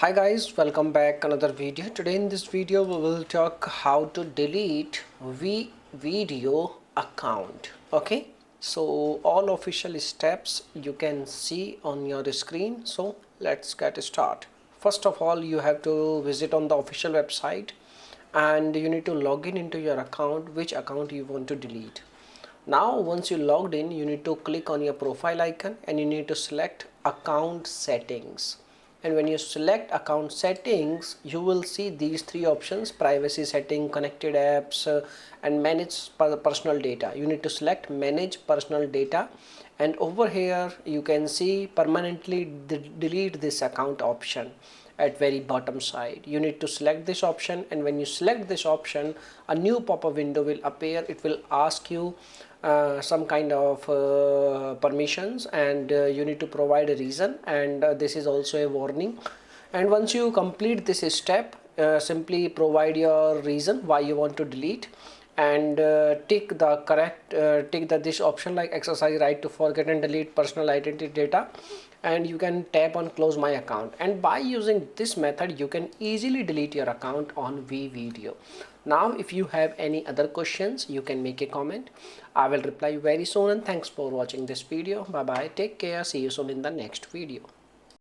Hi guys, welcome back another video. Today in this video we will talk how to delete Wevideo account. Okay, so all official steps you can see on your screen. So let's get started. First of all, you have to visit on the official website and you need to log in into your account, which account you want to delete. Now once you logged in, you need to click on your profile icon and you need to select account settings. And when you select account settings, you will see these three options: privacy setting, connected apps, and manage personal data. You need to select manage personal data, and over here you can see permanently delete this account option at very bottom side. You need to select this option, and when you select this option, a new pop-up window will appear. It will ask you some kind of permissions, and you need to provide a reason, and this is also a warning. And once you complete this step, simply provide your reason why you want to delete, and tick the correct tick the this option like exercise right to forget and delete personal identity data, and you can tap on close my account. And by using this method you can easily delete your account on Wevideo. Now if you have any other questions, you can make a comment. I will reply very soon, and thanks for watching this video. Bye bye, take care, see you soon in the next video.